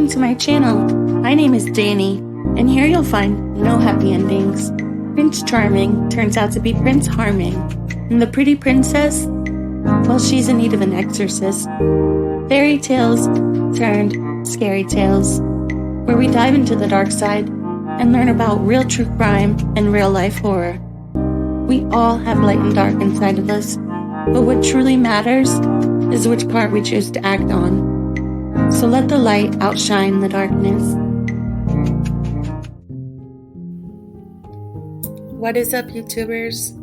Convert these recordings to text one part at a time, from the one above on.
welcome to my channel. My name is Danny, and here you'll find no happy endings. Prince Charming turns out to be Prince Harming, and the pretty princess, well, she's in need of an exorcist. Fairy tales turned scary tales, where we dive into the dark side and learn about real true crime and real life horror. We all have light and dark inside of us, but what truly matters is which part we choose to act on. So let the light outshine the darkness. What is up, YouTubers?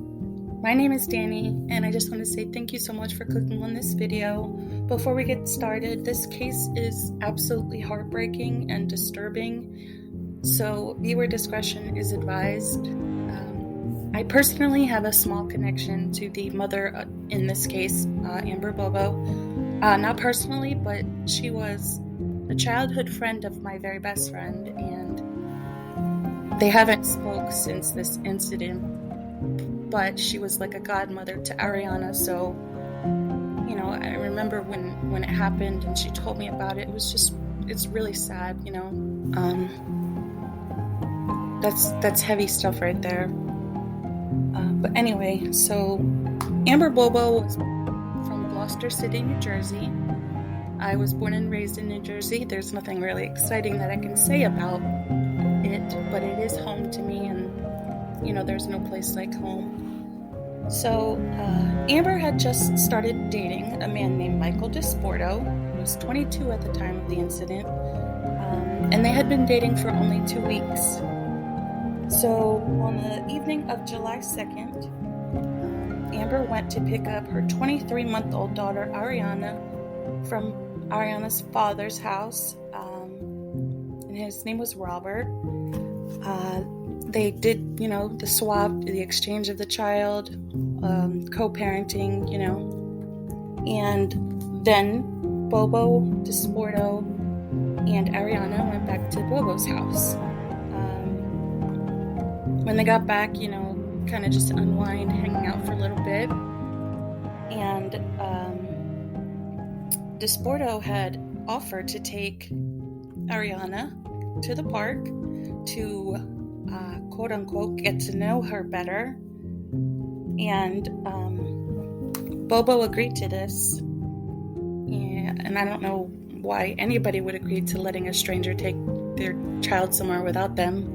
My name is Danny, and I just want to say thank you so much for clicking on this video. Before we get started, this case is absolutely heartbreaking and disturbing, so viewer discretion is advised. I personally have a small connection to the mother in this case, Amber Bobo. Not personally, but she was a childhood friend of my very best friend, and they haven't spoke since this incident, but she was like a godmother to Ariana, so, you know, I remember when it happened and she told me about it, it's really sad, you know. That's heavy stuff right there. But anyway, so Amber Bobo was from Gloucester City, New Jersey. I was born and raised in New Jersey. There's nothing really exciting that I can say about it, but it is home to me, and, you know, there's no place like home. So, Amber had just started dating a man named Michael Disporto, who was 22 at the time of the incident, and they had been dating for only 2 weeks. So, on the evening of July 2nd, Amber went to pick up her 23-month-old daughter, Ariana, from Ariana's father's house, and his name was Robert. They did, you know, the swap, the exchange of the child, co-parenting, you know, and then Bobo, Disporto, and Ariana went back to Bobo's house. When they got back, you know, kind of just unwind, hanging out for a little bit, and Disporto had offered to take Ariana to the park to quote-unquote get to know her better, and Bobo agreed to this, and I don't know why anybody would agree to letting a stranger take their child somewhere without them.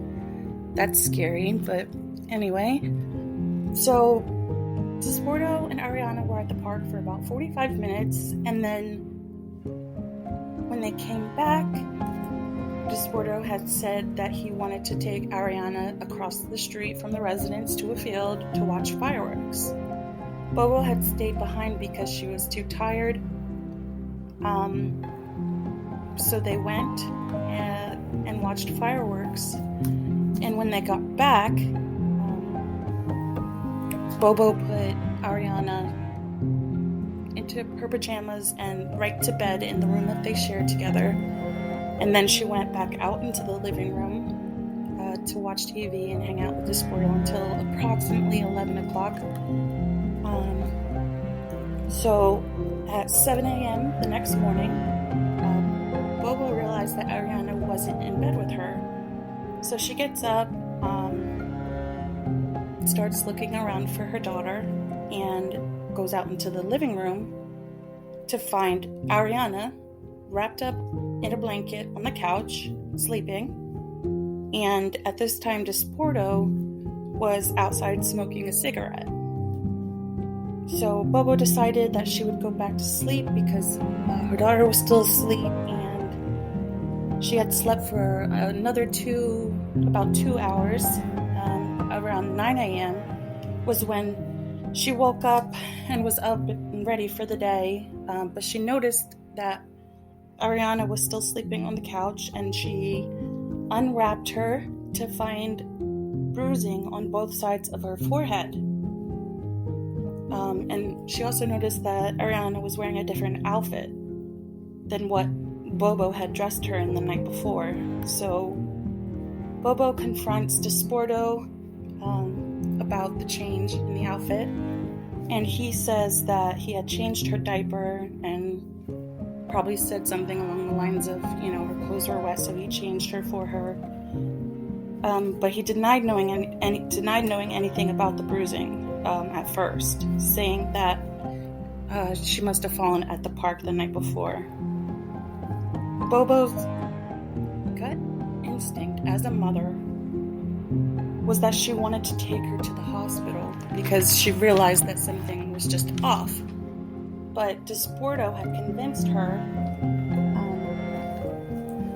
That's scary, but anyway. So, Disporto and Ariana were at the park for about 45 minutes, and then when they came back, Disporto had said that he wanted to take Ariana across the street from the residence to a field to watch fireworks. Bobo had stayed behind because she was too tired, so they went and watched fireworks. And when they got back, Bobo put Ariana into her pajamas and right to bed in the room that they shared together. And then she went back out into the living room to watch TV and hang out with Disporto until approximately 11 o'clock. So at 7 a.m. the next morning, Bobo realized that Ariana wasn't in bed with her. So she gets up, starts looking around for her daughter, and goes out into the living room to find Ariana wrapped up in a blanket on the couch, sleeping. And at this time, Disporto was outside smoking a cigarette. So Bobo decided that she would go back to sleep because her daughter was still asleep, and she had slept for another about 2 hours. Around 9 a.m. was when she woke up and was up and ready for the day, but she noticed that Ariana was still sleeping on the couch, and she unwrapped her to find bruising on both sides of her forehead. And she also noticed that Ariana was wearing a different outfit than what Bobo had dressed her in the night before. So Bobo confronts Disporto about the change in the outfit, and he says that he had changed her diaper and probably said something along the lines of, her clothes were wet, so he changed her for her. But he denied knowing anything about the bruising at first, saying that she must have fallen at the park the night before. Bobo's gut instinct as a mother was that she wanted to take her to the hospital because she realized that something was just off. But Disporto had convinced her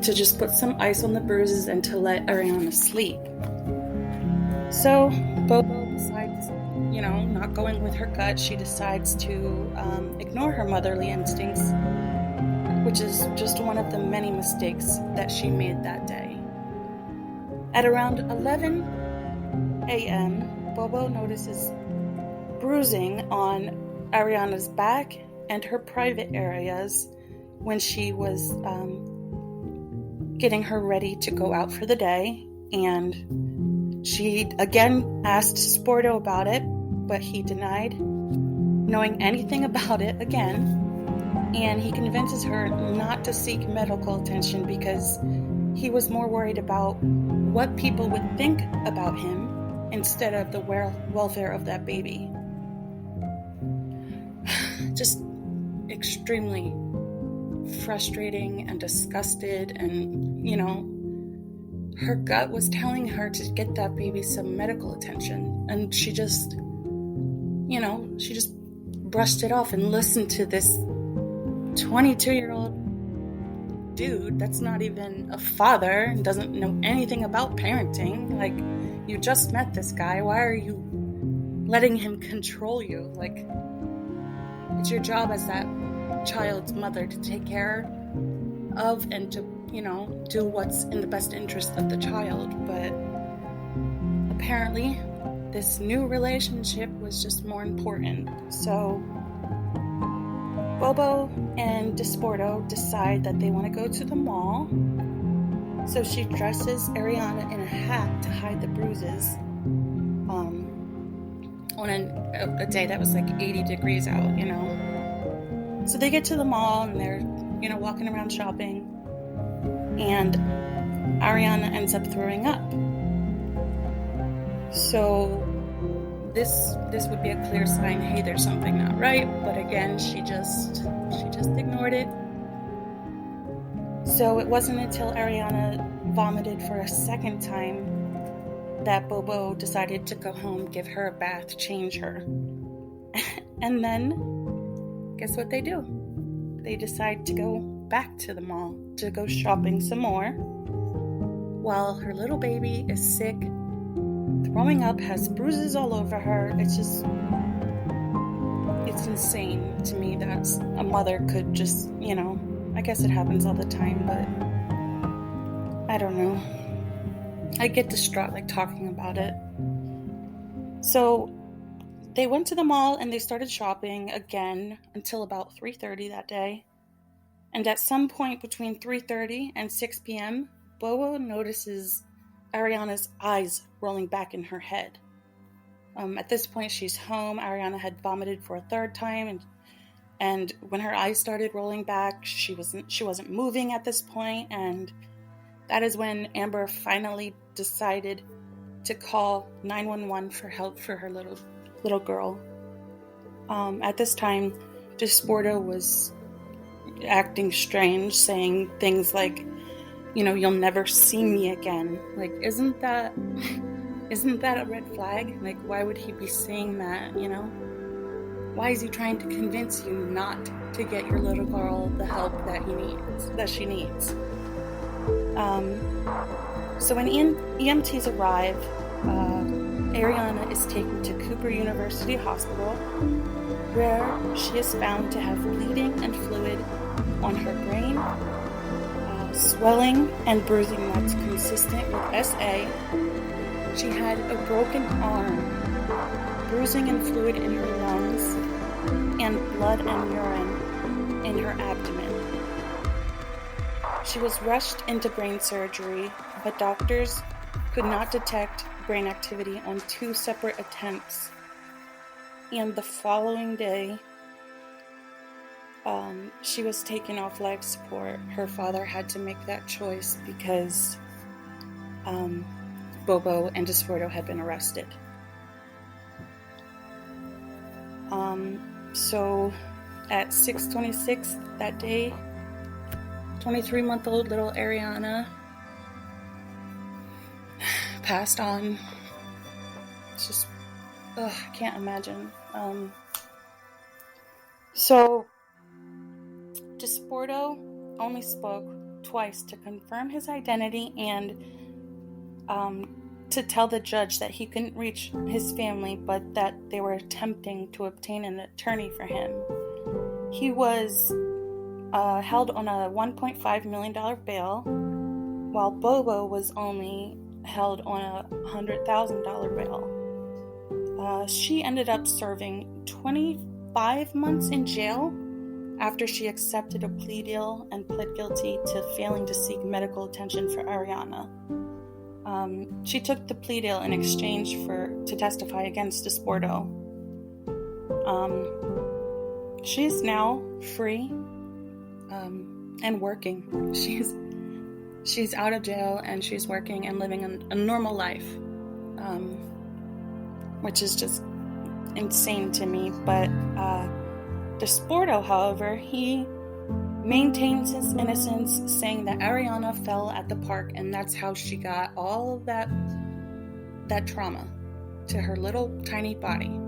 to just put some ice on the bruises and to let Ariana sleep. So Bobo decides, not going with her gut, she decides to ignore her motherly instincts, which is just one of the many mistakes that she made that day. At around 11 a.m., Bobo notices bruising on Ariana's back and her private areas when she was getting her ready to go out for the day, and she again asked Disporto about it, but he denied knowing anything about it again, and he convinces her not to seek medical attention because he was more worried about what people would think about him instead of the welfare of that baby. Just extremely frustrating and disgusted, and her gut was telling her to get that baby some medical attention, and she just brushed it off and listened to this 22-year-old dude that's not even a father and doesn't know anything about parenting. Like, you just met this guy, why are you letting him control you? Like, it's your job as that child's mother to take care of and to, do what's in the best interest of the child. But apparently this new relationship was just more important. So Bobo and Disporto decide that they want to go to the mall. So she dresses Ariana in a hat to hide the bruises on a day that was like 80 degrees out, So they get to the mall and they're, walking around shopping, and Ariana ends up throwing up. So this would be a clear sign, hey, there's something not right, but again, she just ignored it. So it wasn't until Ariana vomited for a second time that Bobo decided to go home, give her a bath, change her. And then, guess what they do? They decide to go back to the mall to go shopping some more, while her little baby is sick, throwing up, has bruises all over her. It's insane to me that a mother could just, I guess it happens all the time, but I don't know. I get distraught talking about it. So they went to the mall and they started shopping again until about 3:30 that day. And at some point between 3:30 and 6 p.m., Bobo notices Ariana's eyes rolling back in her head. At this point, she's home. Ariana had vomited for a third time, and when her eyes started rolling back, she wasn't moving at this point, and that is when Amber finally decided to call 911 for help for her little girl. At this time, Disporto was acting strange, saying things like, you'll never see me again. Like, isn't that a red flag? Like, why would he be saying that, Why is he trying to convince you not to get your little girl the help that she needs? So when EMTs arrive, Ariana is taken to Cooper University Hospital, where she is found to have bleeding and fluid on her brain, swelling and bruising that's consistent with SA. She had a broken arm, bruising and fluid in her lungs, and blood and urine in her abdomen. She was rushed into brain surgery, but doctors could not detect brain activity on 2 separate attempts. And the following day, she was taken off life support. Her father had to make that choice because Bobo and Disporto had been arrested. So at 6:26 that day, 23-month-old little Ariana passed on. It's just, I can't imagine. So Disporto only spoke twice to confirm his identity and to tell the judge that he couldn't reach his family, but that they were attempting to obtain an attorney for him. He was held on a $1.5 million bail, while Bobo was only held on a $100,000 bail. She ended up serving 25 months in jail after she accepted a plea deal and pled guilty to failing to seek medical attention for Ariana. She took the plea deal in exchange to testify against Disporto. She is now free and working. She's out of jail and she's working and living a normal life, which is just insane to me. But Disporto, however, he maintains his innocence, saying that Ariana fell at the park and that's how she got all of that trauma to her little tiny body.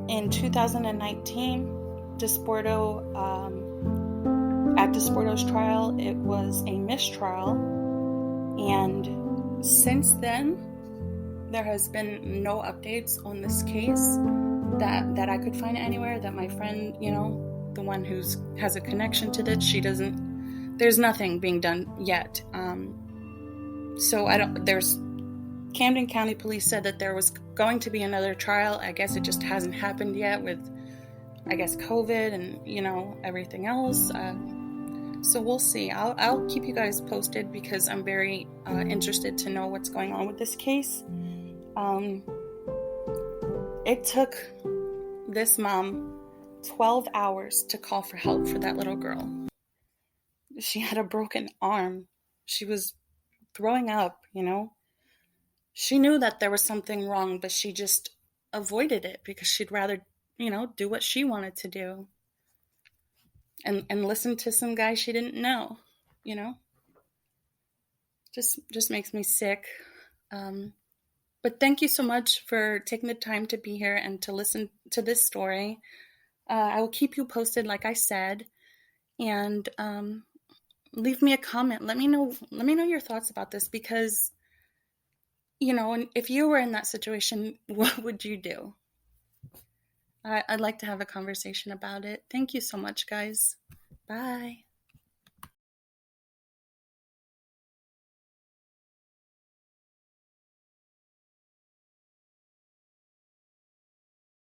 In 2019, Disporto, at Disporto's trial, it was a mistrial, and since then, there has been no updates on this case that I could find anywhere, that my friend, the one has a connection to this, there's nothing being done yet. Camden County Police said that there was going to be another trial. I guess it just hasn't happened yet with, COVID and, everything else. So we'll see. I'll keep you guys posted because I'm very interested to know what's going on with this case. It took this mom 12 hours to call for help for that little girl. She had a broken arm. She was throwing up, She knew that there was something wrong, but she just avoided it because she'd rather, do what she wanted to do. And listen to some guy she didn't know, Just makes me sick. But thank you so much for taking the time to be here and to listen to this story. I will keep you posted, like I said, and leave me a comment. Let me know your thoughts about this because, and if you were in that situation, what would you do? I'd like to have a conversation about it. Thank you so much, guys. Bye.